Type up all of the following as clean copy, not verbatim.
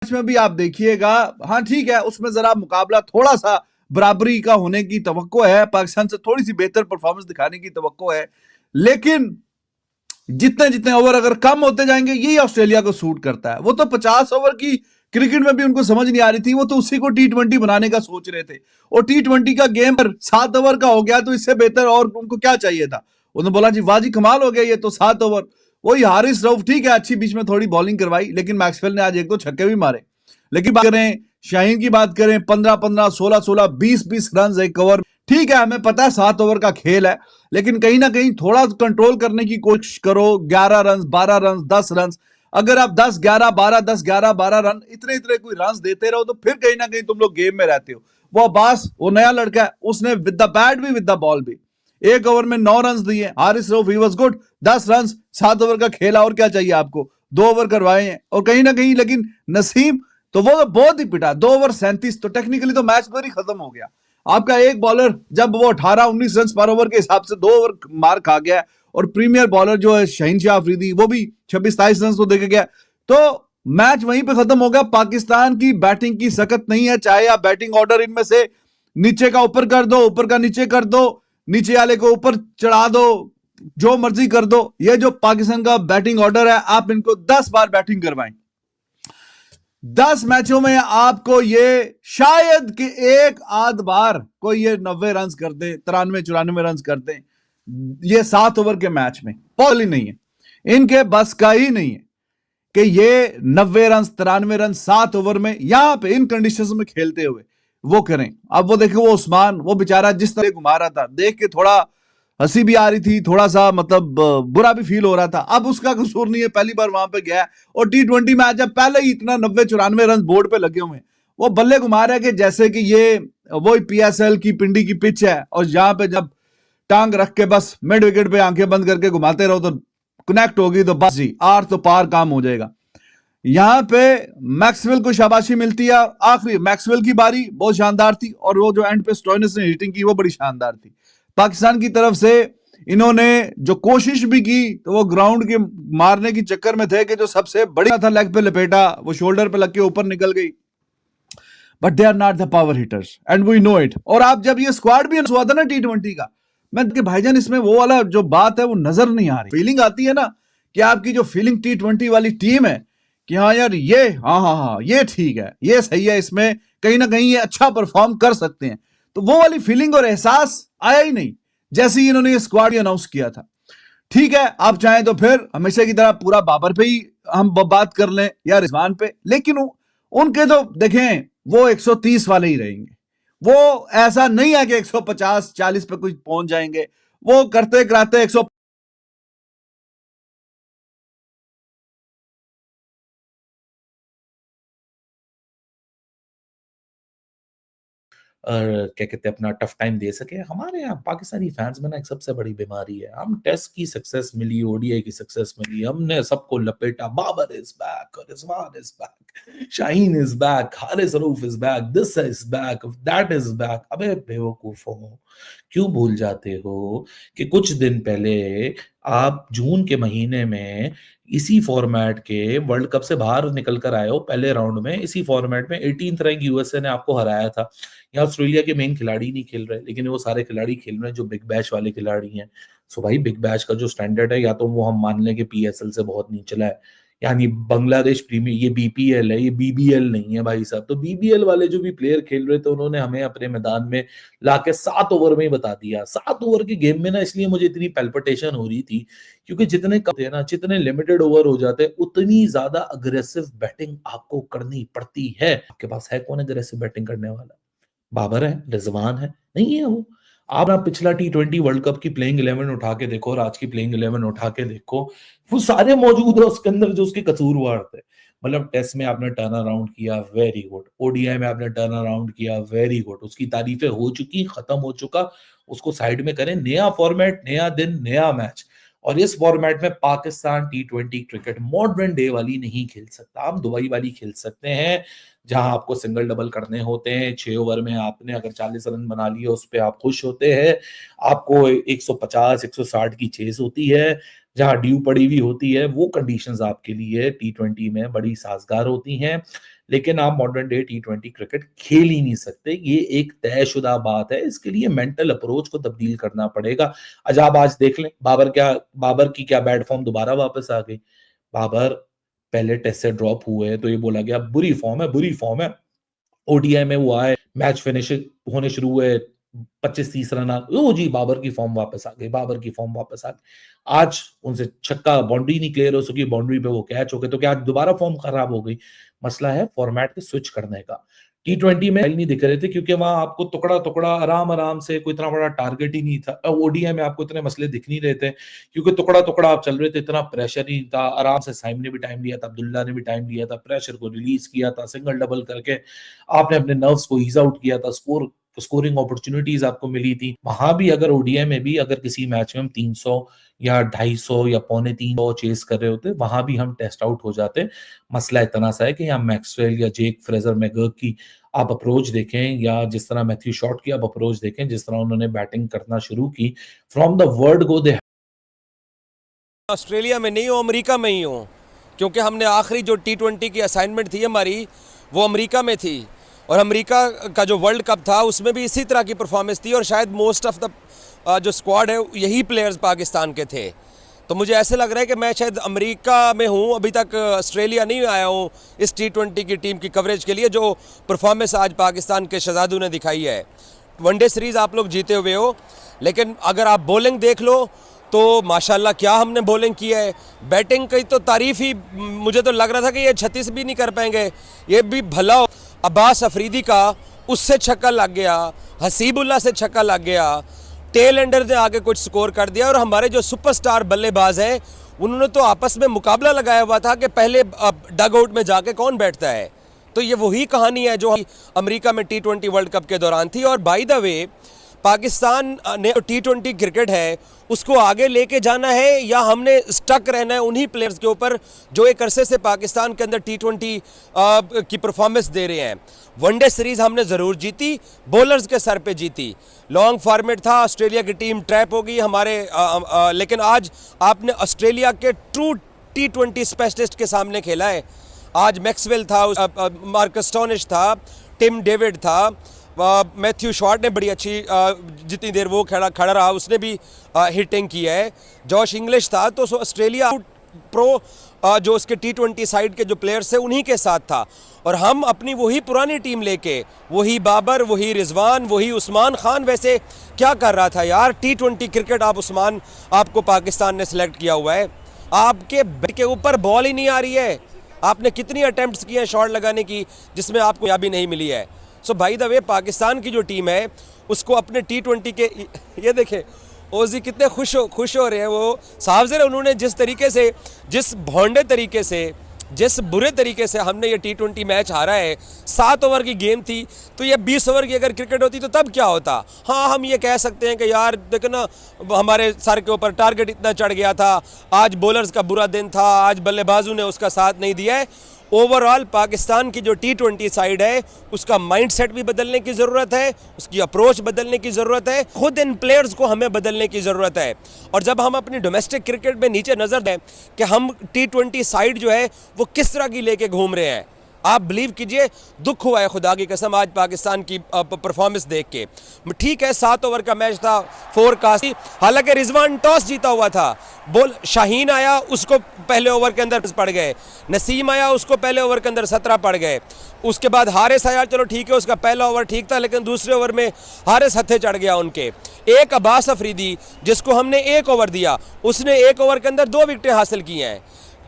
Match में भी आप देखिएगा, हाँ ठीक है, उसमें जरा मुकाबला थोड़ा सा बराबरी का होने की तवक्को है, पाकिस्तान से थोड़ी सी बेहतर परफॉर्मेंस दिखाने की तवक्को है, लेकिन जितने जितने ओवर अगर कम होते जाएंगे यही ऑस्ट्रेलिया को सूट करता है। वो तो 50 ओवर की क्रिकेट में भी उनको समझ नहीं आ रही थी, वो तो उसी को टी20 बनाने का सोच रहे थे, और टी20 का गेम 7 ओवर का हो गया, तो इससे बेहतर और उनको क्या चाहिए था। उन्होंने बोला जी वाह जी कमाल हो गया, ये तो 7 ओवर। वही हारिस रऊफ ठीक है, अच्छी बीच में थोड़ी बॉलिंग करवाई, लेकिन मैक्सवेल ने आज एक दो छक्के भी मारे। लेकिन बात करें शाहीन की, बात करें 15-15, 16-16, 20-20 रन एक ओवर, ठीक है हमें पता है 7 ओवर का खेल है, लेकिन कहीं ना कहीं थोड़ा कंट्रोल करने की कोशिश करो। 11 रन, 12 रन, 10 रन, अगर आप 10-11, 12, 10-11, 12 रन इतने इतने कोई रन देते रहो, तो फिर कहीं ना कहीं तुम लोग गेम में रहते हो। वो अब्बास, वो नया लड़का है, उसने विद द बैट भी विद द बॉल भी एक ओवर में 9 रन दिए। Haris Rauf he was good, 10 run, 7 over का खेला, और क्या चाहिए आपको, 2 ओवर करवाए हैं। और कहीं ना कहीं लेकिन नसीम तो वो तो बहुत ही पिटा, 2 ओवर 37, तो टेक्निकली तो मैच पर ही खत्म हो गया। आपका एक बॉलर जब वो 18-19 रन पर ओवर के हिसाब से 2 ओवर मार खा गया, और प्रीमियर बॉलर जो है शहीन शाह अफरीदी, वो भी 26-27 रन तो देके गया, तो मैच वहीं पे खत्म हो गया। पाकिस्तान की बैटिंग की सकत नहीं है, चाहे आप बैटिंग ऑर्डर इनमें से नीचे का ऊपर कर दो, ऊपर का नीचे कर दो, नीचे वाले को ऊपर चढ़ा दो, जो मर्जी कर दो। ये जो पाकिस्तान का बैटिंग ऑर्डर है, आप इनको 10 बार बैटिंग करवाएं, 10 मैचों में आपको ये शायद कि एक आध बार कोई ये 90 रन कर दे, 93-94 रन कर दे, ये 7 ओवर के मैच में पॉसिबल ही नहीं है, इनके बस का ही नहीं है कि ये 90 रन, 93 रन 7 ओवर में यहां पे इन कंडीशंस में खेलते हुए वो करें। अब वो देखो, वो उस्मान, वो बेचारा जिस तरह घुमा रहा था, देख के थोड़ा हंसी भी आ रही थी, थोड़ा सा मतलब बुरा भी फील हो रहा था। अब उसका कसूर नहीं है, पहली बार वहां पे गया, और टी20 मैच जब पहले ही इतना 90-94 रन बोर्ड पे लगे हुए, वो बल्ले घुमा रहे कि जैसे कि ये वही पीएसएल की पिंडी की पिच है, और यहां पे जब टांग रख के बस मिड विकेट पे आंखें बंद करके घुमाते रहो तो कनेक्ट होगी, तो बस जी आर तो पार काम हो जाएगा। यहां पे मैक्सवेल को शाबाशी मिलती है। आखिरी मैक्सवेल की बारी बहुत शानदार थी, और वो जो एंड पे स्टोइनिस ने हिटिंग की वो बड़ी शानदार थी। पाकिस्तान की तरफ से इन्होंने जो कोशिश भी की, तो वो ग्राउंड के मारने की चक्कर में थे कि जो सबसे बड़ी था लेग पे लपेटा, वो शोल्डर पे लग के ऊपर निकल गई। But they are not the power hitters and we know it. और आप जब ये स्क्वाड भी हुआ था ना टी20 का, मैं कि भाईजान इसमें वो वाला जो बात है वो नजर नहीं आ रही। फीलिंग आती है ना कि आपकी जो फीलिंग टी20 वाली टीम है कि हाँ यार ये हाँ हाँ हाँ ये ठीक है, ये सही है, इसमें कहीं ना कहीं ये अच्छा परफॉर्म कर सकते हैं, तो वो वाली फीलिंग और एहसास आया ही नहीं जैसे ही इन्होंने ये स्क्वाड अनाउंस किया था। ठीक है, आप चाहें तो फिर हमेशा की तरह पूरा बाबर पे ही हम बात कर लें या रिजवान पे, लेकिन उनके तो देखें वो 130 वाले ही रहेंगे। वो ऐसा नहीं है कि 150-40 पे कुछ पहुंच जाएंगे, वो करते कराते 100। और क्या कहते हैं अपना टफ टाइम दे सके। हमारे यहाँ पाकिस्तानी फैंस में ना एक सबसे बड़ी बीमारी है, हम टेस्ट की सक्सेस मिली, ओडीआई की सक्सेस मिली, हमने सबको लपेटा, Babar is back, Rizwan is back, Shaheen is back, Haris Rauf is back, this is back, that is back. अबे बेवकूफों, क्यों भूल जाते हो कि कुछ दिन पहले आप जून के महीने में इसी फॉर्मेट के वर्ल्ड कप से बाहर निकल कर आए हो, पहले राउंड में इसी फॉर्मेट में 18th रैंक यूएसए ने आपको हराया था। यहाँ ऑस्ट्रेलिया के मेन खिलाड़ी नहीं खेल रहे, लेकिन वो सारे खिलाड़ी खेल रहे हैं जो बिग बैश वाले खिलाड़ी हैं। सो भाई बिग बैश का जो स्टैंडर्ड है, या तो वो हम मान लें कि पीएसएल से बहुत नीचला है, यानी बांग्लादेश प्रीमियर, ये बीपीएल है, ये बीबीएल नहीं है भाई साहब। तो बीबीएल वाले जो भी प्लेयर खेल रहे थे, उन्होंने हमें अपने मैदान में लाके 7 ओवर में ही बता दिया। 7 ओवर के गेम में ना, इसलिए मुझे इतनी पैल्पिटेशन हो रही थी, क्योंकि जितने कम थे ना, जितने लिमिटेड ओवर हो जाते, उतनी ज्यादा अग्रेसिव बैटिंग आपको करनी पड़ती है। आपके पास है कौन अग्रेसिव बैटिंग करने वाला? बाबर है, रिजवान है, नहीं है वो। आप ना पिछला टी20 वर्ल्ड कप की प्लेइंग 11 उठा के देखो और आज की प्लेइंग 11 उठा के देखो, वो सारे मौजूद है उसके अंदर जो उसके कसूरवार थे। मतलब टेस्ट में आपने टर्न अराउंड किया, वेरी गुड। ओडीआई में आपने टर्न अराउंड किया, वेरी गुड। उसकी तारीफें हो चुकी, खत्म हो चुका, उसको साइड में करें। नया फॉर्मेट, नया दिन, नया मैच। और इस फॉर्मेट में पाकिस्तान टी20 क्रिकेट मॉडर्न डे वाली नहीं खेल सकता, हम दुबई वाली खेल सकते हैं, जहां आपको सिंगल डबल करने होते हैं। 6 ओवर में आपने अगर 40 रन बना लिए, उस पर आप खुश होते हैं। आपको 150 160 की चेस होती है, जहां ड्यू पड़ी हुई होती है। वो कंडीशंस आपके लिए टी20 में बड़ी साजगार होती हैं। लेकिन आप मॉडर्न डे T20 क्रिकेट खेल ही नहीं सकते। ये एक तयशुदा बात है। इसके लिए मेंटल अप्रोच को तब्दील करना पड़ेगा। आप आज देख लें, बाबर की क्या बैड फॉर्म दोबारा वापस आ गई। बाबर पहले टेस्ट से ड्रॉप हुए तो ये बोला गया बुरी फॉर्म है। ओडीआई में वो आए, मैच फिनिश होने शुरू हुए, 25-30 रन ओ जी बाबर की फॉर्म वापस आ गई। आज उनसे छक्का, बाउंड्री नहीं क्लियर हो सकी, बाउंड्री पे वो कैच हो गए, तो क्या आज दोबारा फॉर्म खराब हो गई? मसला है फॉर्मेट के स्विच करने का। T20 में नहीं दिख रहे थे क्योंकि वहां आपको टुकड़ा आराम से, कोई इतना बड़ा टारगेट ही नहीं था। ओडीआई में आपको इतने मसले दिख नहीं रहे थे क्योंकि टुकड़ा आप चल रहे थे, इतना प्रेशर ही था। आराम से साइम ने भी टाइम लिया था, अब्दुल्ला ने भी टाइम लिया था, प्रेशर को रिलीज किया था, सिंगल डबल करके आपने अपने नर्व्स को ईज आउट किया था, स्कोरिंग अपॉर्चुनिटीज आपको मिली थी। वहां भी अगर ओडीआई में भी अगर किसी मैच में हम 300 या 250 या 250 चेस कर रहे होते, वहां भी हम टेस्ट आउट हो जाते। मसला इतना सा है कि यहाँ मैक्सवेल या जेक फ्रेजर मैगर्ग की आप अप्रोच देखें, या जिस तरह मैथ्यू शॉट की आप अप्रोच देखें, जिस तरह उन्होंने बैटिंग करना शुरू की, from the word go they. Australia में नहीं हो, अमेरिका में ही हो, क्योंकि हमने आखिरी जो T20 की असाइनमेंट थी हमारी, वो अमेरिका में थी। और अमेरिका का जो वर्ल्ड कप था उसमें भी इसी तरह की परफॉर्मेंस थी, और शायद मोस्ट ऑफ द जो स्क्वाड है यही प्लेयर्स पाकिस्तान के थे। तो मुझे ऐसे लग रहा है कि मैं शायद अमेरिका में हूँ, अभी तक ऑस्ट्रेलिया नहीं आया हूँ इस T20 की टीम की कवरेज के लिए, जो परफॉर्मेंस आज पाकिस्तान के शहजादों ने दिखाई है। वनडे सीरीज़ आप लोग जीते हुए हो, लेकिन अगर आप बॉलिंग देख लो तो माशाल्लाह क्या हमने बॉलिंग की है। बैटिंग की तो तारीफ़ ही, मुझे तो लग रहा था कि ये 36 भी नहीं कर पाएंगे, ये भी भला हो। अब्बास अफरीदी का उससे छक्का लग गया, हसीबुल्ला से छक्का लग गया, टेल एंडर ने आगे कुछ स्कोर कर दिया, और हमारे जो सुपरस्टार बल्लेबाज हैं उन्होंने तो आपस में मुकाबला लगाया हुआ था कि पहले डग आउट में जाके कौन बैठता है। तो ये वही कहानी है जो अमेरिका में T20 वर्ल्ड कप के दौरान थी। और बाय द वे, पाकिस्तान ने T20 क्रिकेट है उसको आगे लेके जाना है, या हमने स्टक रहना है उन्हीं प्लेयर्स के ऊपर जो एक अरसे से पाकिस्तान के अंदर T20 की परफॉर्मेंस दे रहे हैं। वनडे सीरीज़ हमने ज़रूर जीती, बॉलर्स के सर पे जीती। लॉन्ग फॉर्मेट था, ऑस्ट्रेलिया की टीम ट्रैप हो गई हमारे, लेकिन आज आपने ऑस्ट्रेलिया के ट्रू T20 स्पेशलिस्ट के सामने खेला है। आज मैक्सवेल था, मार्कस स्टोनिश था, टिम डेविड था, मैथ्यू शॉट ने बड़ी अच्छी जितनी देर वो खड़ा रहा उसने भी हिटिंग की है। जॉश इंग्लिश था। तो ऑस्ट्रेलिया प्रो जो उसके T20 साइड के जो प्लेयर्स थे उन्हीं के साथ था, और हम अपनी वही पुरानी टीम लेके, वही बाबर, वही रिजवान, वही उस्मान खान। वैसे क्या कर रहा था यार T20 क्रिकेट, आप उस्मान, आपको पाकिस्तान ने सिलेक्ट किया हुआ है, आपके बैट के ऊपर बॉल ही नहीं आ रही है। आपने कितनी अटेम्प्ट्स किए हैं शॉट लगाने की जिसमें आपको कामयाबी नहीं मिली है। सो बाय द वे, पाकिस्तान की जो टीम है उसको अपने T20 के, ये देखें ओजी कितने खुश हो रहे हैं वो साहब ज़रा, उन्होंने जिस तरीके से, जिस भोंडे तरीके से, जिस बुरे तरीके से हमने ये T20 मैच हारा है। 7 ओवर की गेम थी, तो ये 20 ओवर की अगर क्रिकेट होती तो तब क्या होता। हाँ, हम ये कह सकते हैं कि यार देखो ना, हमारे सर के ऊपर टारगेट इतना चढ़ गया था, आज बॉलर्स का बुरा दिन था, आज बल्लेबाजों ने उसका साथ नहीं दिया है। ओवरऑल पाकिस्तान की जो T20 साइड है उसका माइंडसेट भी बदलने की ज़रूरत है, उसकी अप्रोच बदलने की ज़रूरत है, खुद इन प्लेयर्स को हमें बदलने की ज़रूरत है। और जब हम अपनी डोमेस्टिक क्रिकेट में नीचे नज़र दें कि हम T20 साइड जो है वो किस तरह की लेके घूम रहे हैं, आप बिलीव कीजिए, दुख हुआ है खुदा की कसम आज पाकिस्तान की परफॉर्मेंस देख के। ठीक है, 7 ओवर का मैच था, फोरकास्ट, हालांकि रिजवान टॉस जीता हुआ था, बोल शाहीन आया, उसको पहले ओवर के अंदर पड़ गए, नसीम आया, उसको पहले ओवर के अंदर 17 पड़ गए, उसके बाद हारिस आया, चलो ठीक है, उसका पहला ओवर ठीक था, लेकिन दूसरे ओवर में हारिस हत्थे चढ़ गया उनके। एक अब्बास अफरीदी जिसको हमने 1 ओवर दिया, उसने 1 ओवर के अंदर 2 विकेटें हासिल की हैं।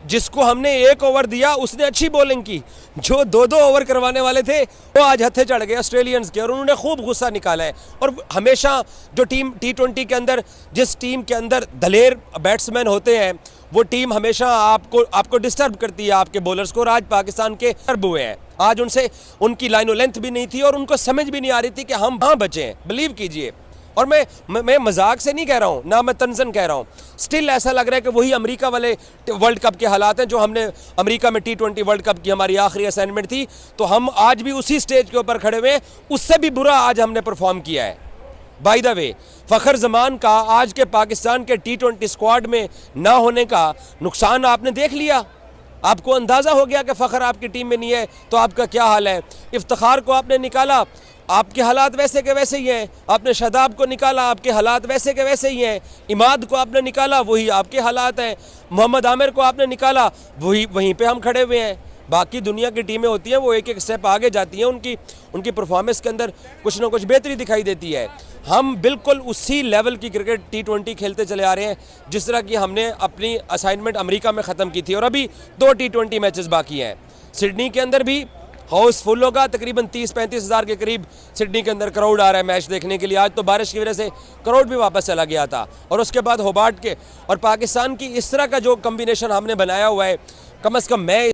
जिसको हमने 1 ओवर दिया उसने अच्छी बॉलिंग की, जो 2-2 ओवर करवाने वाले थे वो आज हत्थे चढ़ गए ऑस्ट्रेलियंस के, और उन्होंने खूब गुस्सा निकाला है। और हमेशा जो टीम T20 के अंदर, जिस टीम के अंदर दलेर बैट्समैन होते हैं, वो टीम हमेशा आपको डिस्टर्ब करती है, आपके बॉलर्स को। और आज पाकिस्तान के डिस्टर्ब हुए हैं, आज उनसे उनकी लाइनो लेंथ भी नहीं थी और उनको समझ भी नहीं आ रही थी कि हम कहाँ बचें, बिलीव कीजिए। और मैं मजाक से नहीं कह रहा हूँ, ना मैं तंजन कह रहा हूँ, स्टिल ऐसा लग रहा है कि वही अमेरिका वाले वर्ल्ड कप के हालात हैं जो हमने अमेरिका में T20 वर्ल्ड कप की हमारी आखिरी असाइनमेंट थी, तो हम आज भी उसी स्टेज के ऊपर खड़े हुए हैं, उससे भी बुरा आज हमने परफॉर्म किया है। By the way, Fakhar Zaman का आज के पाकिस्तान के T20 स्क्वाड में ना होने का नुकसान आपने देख लिया। आपको अंदाज़ा हो गया कि फ़ख्र आपकी टीम में नहीं है तो आपका क्या हाल है। इफ्तिखार को आपने निकाला, आपके हालात वैसे के वैसे ही हैं। आपने शादाब को निकाला, आपके हालात वैसे के वैसे ही हैं। इमाद को आपने निकाला, वही आपके हालात हैं। मोहम्मद आमिर को आपने निकाला, वहीं पे हम खड़े हुए हैं। बाकी दुनिया की टीमें होती हैं वो एक एक स्टेप आगे जाती हैं, उनकी परफॉर्मेंस के अंदर कुछ ना कुछ बेहतरी दिखाई देती है। हम बिल्कुल उसी लेवल की क्रिकेट T20 खेलते चले आ रहे हैं जिस तरह की हमने अपनी असाइनमेंट अमेरिका में ख़त्म की थी। और अभी 2 T20 मैचेस बाकी हैं। सिडनी के अंदर भी हाउस फुल होगा, तकरीबन 30-35 हज़ार के करीब सिडनी के अंदर क्राउड आ रहा है मैच देखने के लिए। आज तो बारिश की वजह से क्राउड भी वापस चला गया था। और उसके बाद होबार्ट के और पाकिस्तान की इस तरह का जो कम्बिनेशन हमने बनाया हुआ है, कम अज़ कम मैं